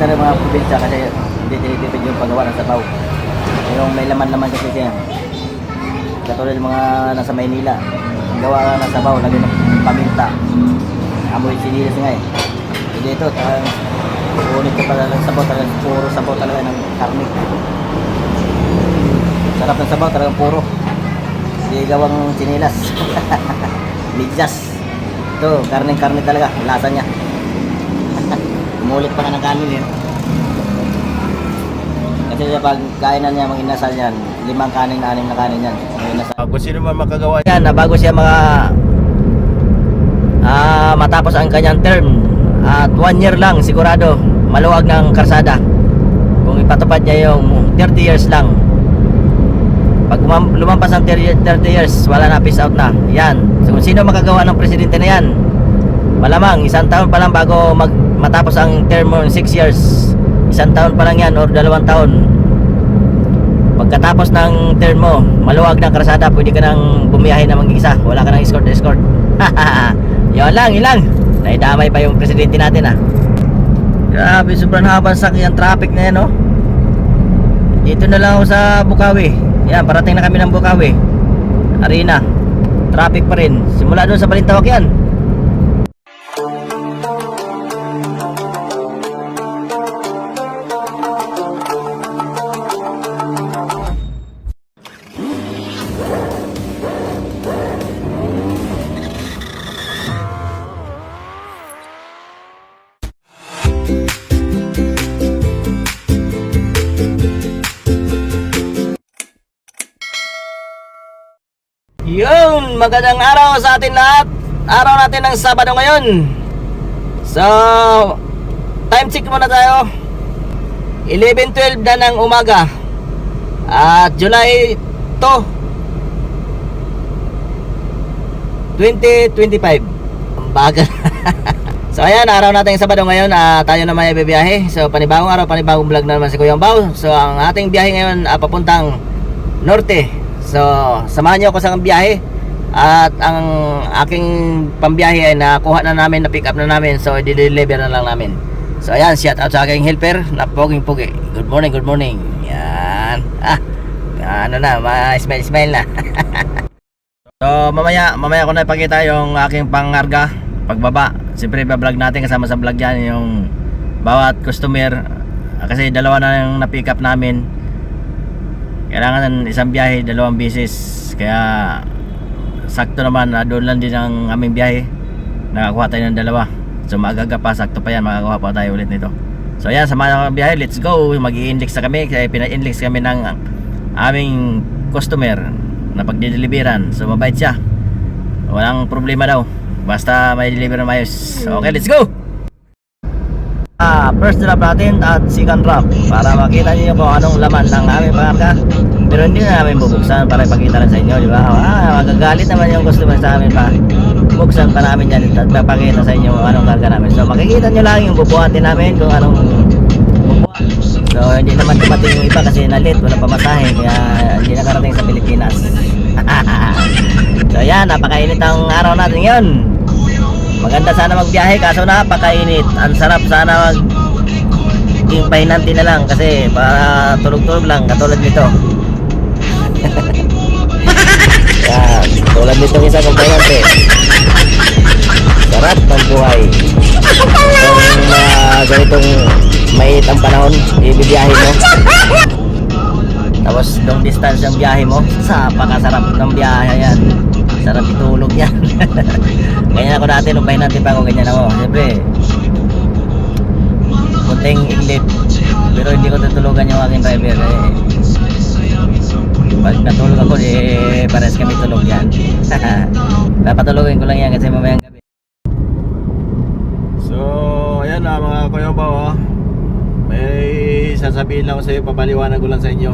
na rin mga probinsya kasi hindi tinitipid yung paggawa ng sabaw. Yung may laman-laman kasi siya. Katulad ng mga nasa Maynila, ang gawa ng sabaw, lagi ng paminta. Amoy sinilas nga eh. Hindi ito, ulit ka pala ng sabaw, puro sabaw talaga ng karne. Sarap ng sabaw, talagang puro. Hindi gawang sinilas. Midyas. Ito, karne-karne talaga, lasa niya. Umulit pa nga ng kanin eh. Kasi pag kainan niya, mga inasal yan, 5 kanin, 6 na kanin yan. Kung sino man makagawa Yan, na bago siya matapos ang kanyang term at 1 year lang sigurado maluwag ng karsada kung ipatupad niya yung 30 years lang. Pag lumampas ang 30 years wala na, peace out na. Yan, so kung sino makagawa ng presidente na yan, malamang 1 taon pa lang bago matapos ang term mo 6 years, 1 taon pa lang yan or 2 taon. Pagkatapos ng term mo, maluwag ng karsada, pwede ka nang bumiyahe na mag-isa, wala ka nang escort. Yun lang. Naidamay pa yung presidente natin ah. Grabe, sobrang habang sakyan traffic na yan oh. Dito na lang ako sa Bukawi. Yan, parating na kami ng Bukawi Arena. Traffic pa rin. Simula doon sa Balintawak yan. Yun, magandang araw sa atin lahat. Araw natin ng Sabado ngayon. So, time check muna tayo. 11:12 na ng umaga. At July 2, 2025. Ang bagal. So, ayan, araw natin ng Sabado ngayon. Tayo na may bibiyahe. So, panibagong araw, panibagong vlog na naman si Kuya Bao. So, ang ating biyahe ngayon papuntang Norte. So, samahan niyo ako sa biyahe. At ang aking pambiyahe ay nakuha na namin, na pick up na namin. So, i-deliver na lang namin. So, ayan, shout out sa aking helper na poging-pogi. Good morning. Yan. Ano na, smile na. So, mamaya ko na ipakita yung aking pangarga pagbaba. Siyempre, vlog natin kasama sa vlog yan yung bawat customer. Kasi 2 na yung na-pick up namin. Kailangan isang biyahe 2 beses. Kaya sakto naman, doon lang din ang aming biyahe. Nakakuha tayo ng 2. So magaga pa, sakto pa yan, makakuha pa tayo ulit nito. So ayan, samahan ng biyahe, let's go. Mag-i-index na kami. Kaya pina-index kami ng aming customer na pagdideliveran. So mabait siya, walang problema daw, basta may deliver na mayos. Okay, let's go. First drop natin at second drop para makita niyo kung anong laman ng aming pangarga. Pero hindi na namin bubuksan para ipakita lang sa inyo, di ba? Magagalit naman yung customer sa amin pa. Buksan pa namin yan at mapakita sa inyo kung anong karga namin. So makikita nyo lang yung bubuhatin namin kung anong bubuhat. So hindi naman dumating yung iba kasi nalit, wala pamasahe, kaya hindi nakarating sa Pilipinas. So yan, napakainit ang araw natin ngayon. Maganda sana magbiyahe kaso napakainit. Ang sarap sana maging pahinanti na lang kasi para tulog-tulog lang katulad nito. Yan, tulad nitong isa kong pahinanti. Sarap ng buhay. Kung ganitong maiit ang panahon, ibibiyahe mo. Tapos long distance ang biyahe mo, napakasarap ng biyahe yan. Sarap itulog yan. Ganyan ako dati nung pahinanti pa ako, ganyan ako. Siyempre kunting inlit, pero hindi ko tutulugan yung aking driver pag natulog ako, pares kami tulog yan. Papatulogin ko lang yan kasi mamayang gabi. So, ayan na mga Kuya Bao, may sasabihin lang ko sa iyo, papaliwanag ko lang sa inyo.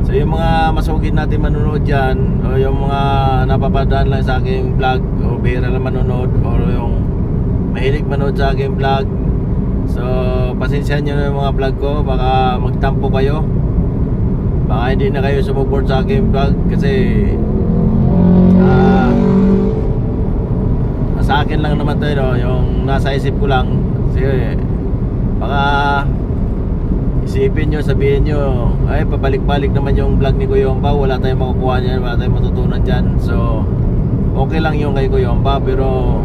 So yung mga masugid natin manonood dyan, o yung mga napapadaan lang sa aking vlog, o bihira lang manonood, o yung mahilig manood sa aking vlog, so pasensyahan nyo na yung mga vlog ko. Baka magtampo kayo, baka hindi na kayo sumuport sa aking vlog. Kasi sa akin lang naman tayo, no? Yung nasa isip ko lang. Sige, baka isipin nyo, sabihin nyo, ay pabalik-balik naman yung vlog ni Kuya Omba, wala tayong makukuha niyan, wala tayong matutunan dyan. So okay lang yung kay Kuya Omba, pero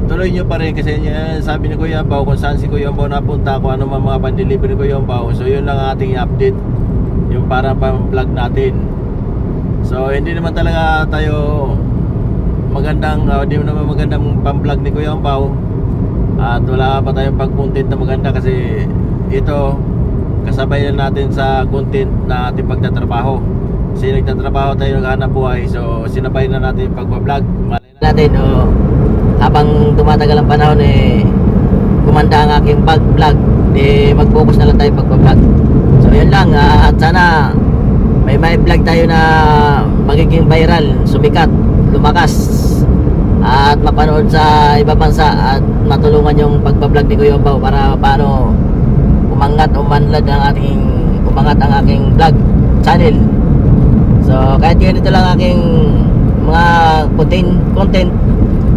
tuloy nyo pa rin kasi sabi ni Kuya Omba kung saan si Kuya Omba napunta, kung ano mga pan-deliver ni Kuya Omba. So yun lang ang ating update, yung para pang-vlog natin. So hindi naman talaga tayo magandang, hindi naman magandang pang-vlog ni Kuya Omba. At wala pa tayong pag-content na maganda kasi ito kasabay na natin sa content na ating pagtatrabaho. Kasi nagtatrabaho tayo, naghanap buhay, so sinabay na natin yung pagbablog. Malay natin habang tumatagal ang panahon kumanda ang aking vlog, mag-focus na lang tayo pagbablog. So yun lang, at sana may vlog tayo na magiging viral, sumikat, lumakas, at mapanood sa ibang bansa, at matulungan yung pagbablog ni Kuya Omba para paano umangat ang aking vlog channel. So kahit ganito lang aking mga content,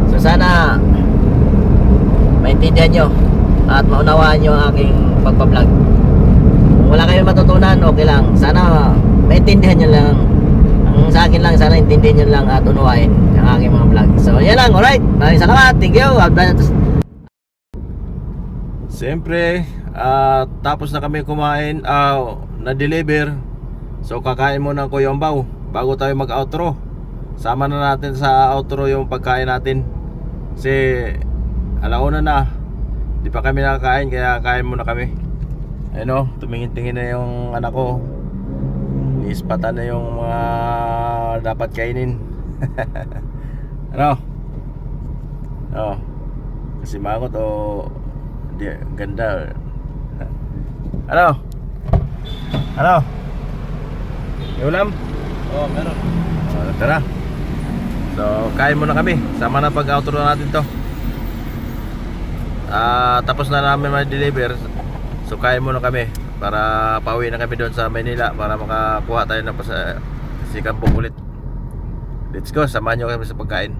so sana maintindihan nyo at maunawaan nyo ang aking pagbablog. Kung wala kayong matutunan, okay lang, sana maintindihan nyo lang. Ang sa akin lang, sana intindihin nyo lang at unawain ang aking mga vlog. So yan lang, alright, maraming salamat, thank you. Siyempre, tapos na kami kumain, na-deliver. So kakain muna ng Kuya Omba bago tayo mag-outro. Sama na natin sa outro yung pagkain natin. Kasi alauna na, di pa kami nakakain, kaya kain muna kami. Ayun, tumingin-tingin na yung anak ko. Niispatan na yung mga dapat kainin. Ano? Oh, kasi mangot o di, ganda. Ano? Ano? May ulam? Oo, meron. Tara. So, kain muna kami. Sama na pag-outro natin to. Tapos na namin ma-deliver. So, kain muna kami para pauwi na kami doon sa Manila para makakuha tayo ng sikambong ulit. Let's go, samahan nyo kami sa pagkain.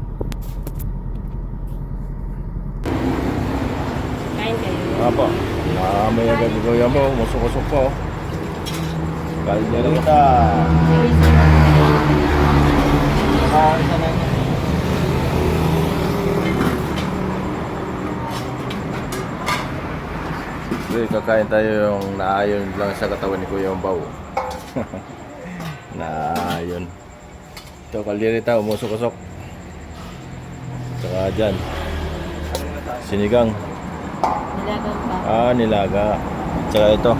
Kain kayo. Apo, may agad ko yan mo, musok-usok po. Kalderita. Okay, kakain tayo yung naayon lang sa katawan ni Kuya Omba. Naayon. Ito, kalderita, umusok-usok. Saka dyan, sinigang. Nilagang pa. Nilaga. Tsaka ito.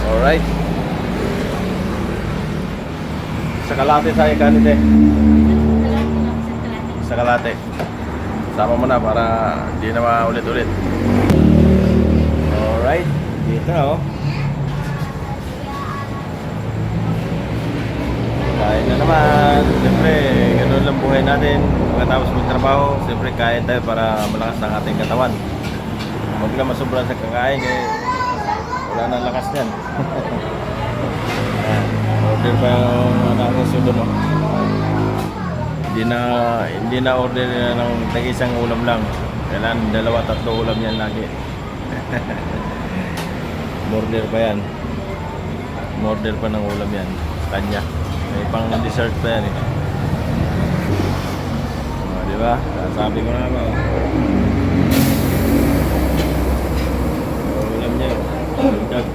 Alright. Sa kalate sa ikan ito. Sa kalate. Sama mo na para di na maulit-ulit. Alright. Dito oh. Kain na naman. Siyempre, ganun lang buhay natin. Pagkatapos magtrabaho, siyempre kain tayo para malakas ang ating katawan. Huwag lang masobra sa kakain wala na lakas yan. Order pa yung anak ko doon. Hindi na order na ng tag-isang ulam lang. Kailangan 2-3 ulam yan lagi. Order pa yan. Order pa ng ulam yan sa kanya. May pang dessert pa yan eh. Diba? Sabi ko na ba? Ulam niya. Dagdag.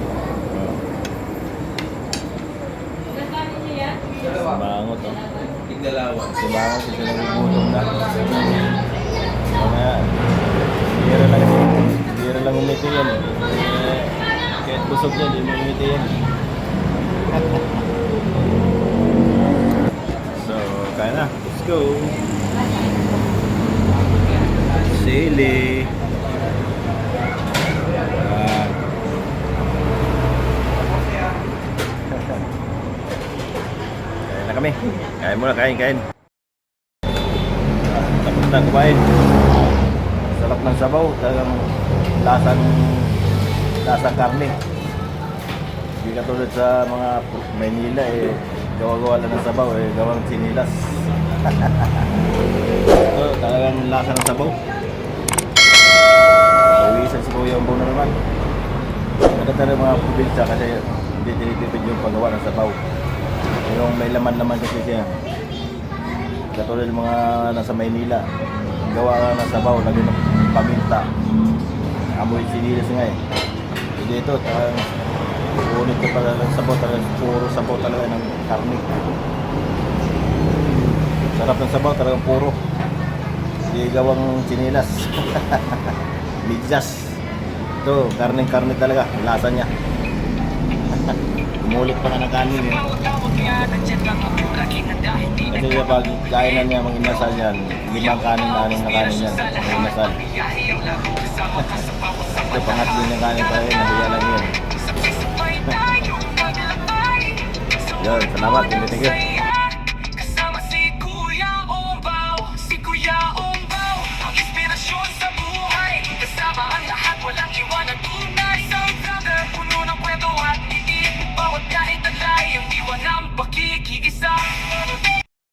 Bangot oh. Bangot kasi nagugutom na. Mamaya, bira lang umiti yan eh. Kahit busog niya, di mo umiti yan. So, kaya na. Let's go. Sili. Kain na kami. Kain muna, kain. Tapos na kumain. Sarap ng sabaw. Talagang lasang karne. Hindi katulad sa mga Maynila gawa-gawa lang ng sabaw gawang sinilas. Ito talagang lasa ng sabaw. sa Kuya Umbo na naman. Maganda rin mga probinsya kasi hindi tinitipid yung paggawa ng sabaw. Yung may laman-laman kasi siya. Katulad ng mga nasa Maynila, ang gawa nga ng sabaw, lagyan ng paminta. Amoy sinilas nga eh. Hindi ito, ulit ko pala ng sabaw, puro sabaw talaga ng karne. Sarap ng sabaw, talagang puro. Hindi gawang sinilas. Midyas. Ito, karne-karne talaga, lasa niya. Umulit pa nga ng kanin eh. Kasi kapag kainan niya, mga inasal yan, 5 kanin na 6 na kanin yan, mga inasal. Ito, pangatlo niya kanin pa rin, nahiya lang yun. Yun, salamat, thank you.